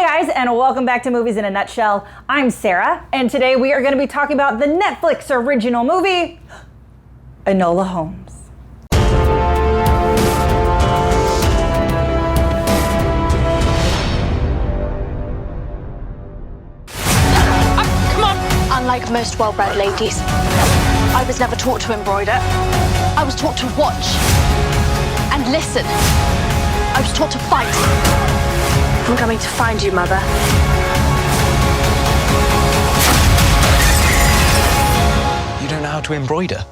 guys, and welcome back to Movies in a Nutshell. I'm Sarah, and today we are going to be talking about the Netflix original movie, Enola Holmes. Come on! Unlike most well-bred ladies, I was never taught to embroider. I was taught to watch and listen. I was taught to fight. I'm coming to find you, Mother. You don't know how to embroider?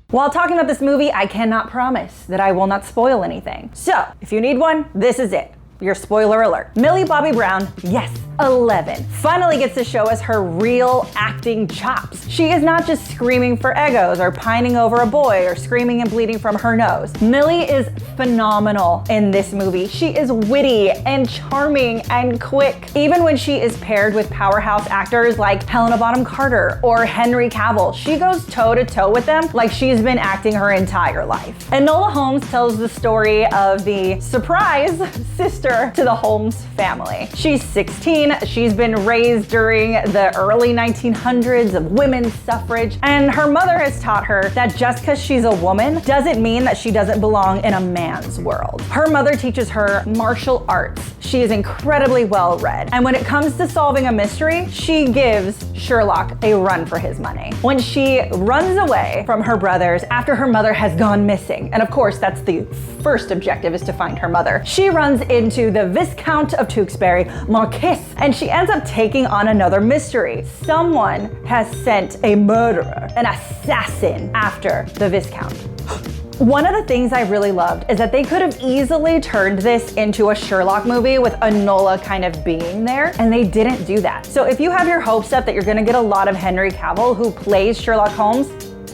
While talking about this movie, I cannot promise that I will not spoil anything. So, if you need one, this is it. Your spoiler alert. Millie Bobby Brown, yes, 11, finally gets to show us her real acting chops. She is not just screaming for egos or pining over a boy or screaming and bleeding from her nose. Millie is phenomenal in this movie. She is witty and charming and quick. Even when she is paired with powerhouse actors like Helena Bonham Carter or Henry Cavill, she goes toe-to-toe with them like she's been acting her entire life. Enola Holmes tells the story of the surprise sister to the Holmes family. She's 16, she's been raised during the early 1900s of women's suffrage, and her mother has taught her that just because she's a woman doesn't mean that she doesn't belong in a man's world. Her mother teaches her martial arts. She is incredibly well read, and when it comes to solving a mystery, she gives Sherlock a run for his money. When she runs away from her brothers after her mother has gone missing, and of course that's the first objective, is to find her mother, she runs into the Viscount of Tewkesbury, Marquis, and she ends up taking on another mystery. Someone has sent a murderer, an assassin, after the Viscount. One of the things I really loved is that they could have easily turned this into a Sherlock movie with Enola kind of being there, and they didn't do that. So if you have your hopes up that you're gonna get a lot of Henry Cavill who plays Sherlock Holmes,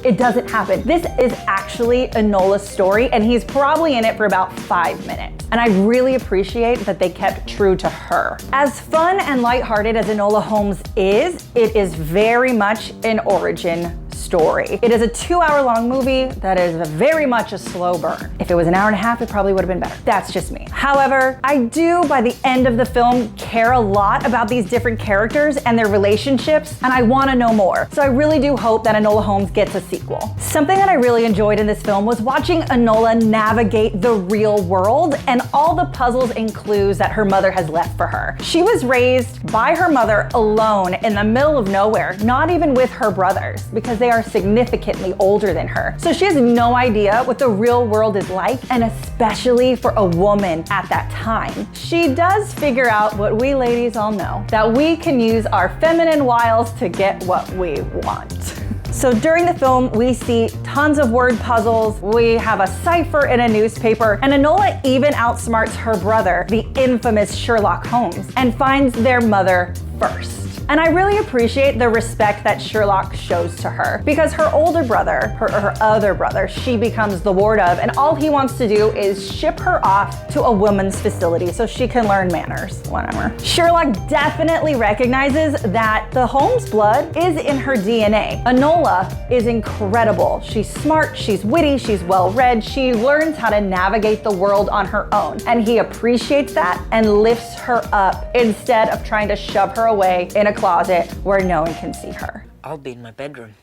it doesn't happen. This is actually Enola's story, and he's probably in it for about 5 minutes. And I really appreciate that they kept true to her. As fun and lighthearted as Enola Holmes is, it is very much an origin story. It is a 2-hour-long movie that is very much a slow burn. If it was an hour and a half, it probably would have been better. That's just me. However, I do, by the end of the film, care a lot about these different characters and their relationships, and I want to know more. So I really do hope that Enola Holmes gets a sequel. Something that I really enjoyed in this film was watching Enola navigate the real world and all the puzzles and clues that her mother has left for her. She was raised by her mother alone in the middle of nowhere, not even with her brothers, because they are significantly older than her. So she has no idea what the real world is like, and especially for a woman at that time. She does figure out what we ladies all know, that we can use our feminine wiles to get what we want. So during the film, we see tons of word puzzles, we have a cipher in a newspaper, and Enola even outsmarts her brother, the infamous Sherlock Holmes, and finds their mother first. And I really appreciate the respect that Sherlock shows to her, because her older brother, her other brother, she becomes the ward of, and all he wants to do is ship her off to a woman's facility so she can learn manners, whatever. Sherlock definitely recognizes that the Holmes blood is in her DNA. Enola is incredible. She's smart, she's witty, she's well-read, she learns how to navigate the world on her own, and he appreciates that and lifts her up instead of trying to shove her away in a closet where no one can see her. I'll be in my bedroom,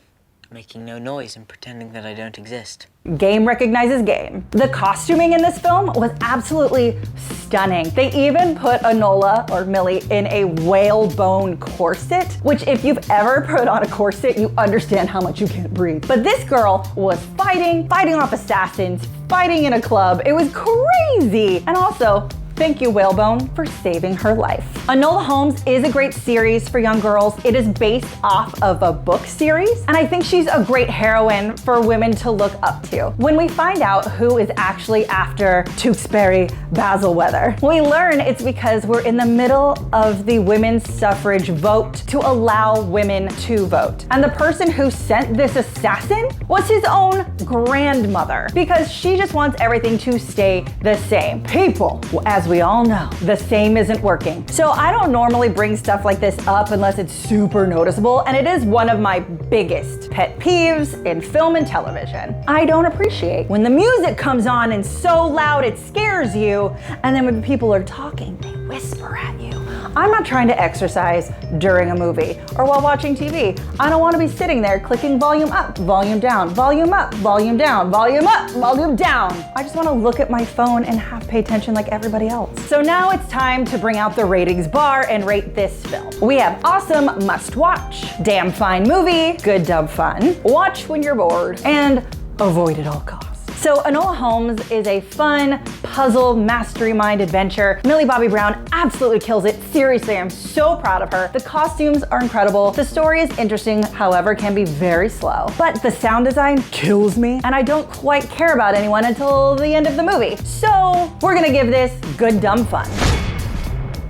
making no noise and pretending that I don't exist. Game recognizes game. The costuming in this film was absolutely stunning. They even put Enola, or Millie, in a whalebone corset, which if you've ever put on a corset, you understand how much you can't breathe. But this girl was fighting off assassins, fighting in a club. It was crazy. And also, thank you, Whalebone, for saving her life. Enola Holmes is a great series for young girls. It is based off of a book series, and I think she's a great heroine for women to look up to. When we find out who is actually after Tewkesbury Basilweather, we learn it's because we're in the middle of the women's suffrage vote to allow women to vote. And the person who sent this assassin was his own grandmother, because she just wants everything to stay the same. People, as we all know, the same isn't working. So I don't normally bring stuff like this up unless it's super noticeable, and it is one of my biggest pet peeves in film and television. I don't appreciate when the music comes on and so loud it scares you, and then when people are talking, they whisper at you. I'm not trying to exercise during a movie or while watching TV. I don't want to be sitting there clicking volume up, volume down, volume up, volume down, volume up, volume down. I just want to look at my phone and have pay attention like everybody else. So now it's time to bring out the ratings bar and rate this film. We have awesome, must watch, damn fine movie, good dub fun, watch when you're bored, and avoid at all costs. So Enola Holmes is a fun, puzzle, mastery mind adventure. Millie Bobby Brown absolutely kills it. Seriously, I'm so proud of her. The costumes are incredible. The story is interesting, however, can be very slow. But the sound design kills me, and I don't quite care about anyone until the end of the movie. So we're gonna give this good dumb fun.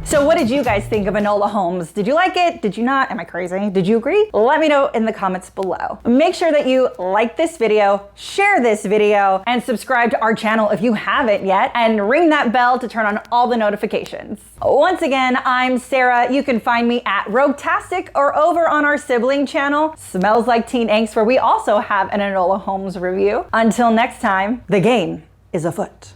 So what did you guys think of Enola Holmes? Did you like it? Did you not? Am I crazy? Did you agree? Let me know in the comments below. Make sure that you like this video, share this video, and subscribe to our channel if you haven't yet, and ring that bell to turn on all the notifications. Once again, I'm Sarah. You can find me at Roguetastic or over on our sibling channel, Smells Like Teen Angst, where we also have an Enola Holmes review. Until next time, the game is afoot.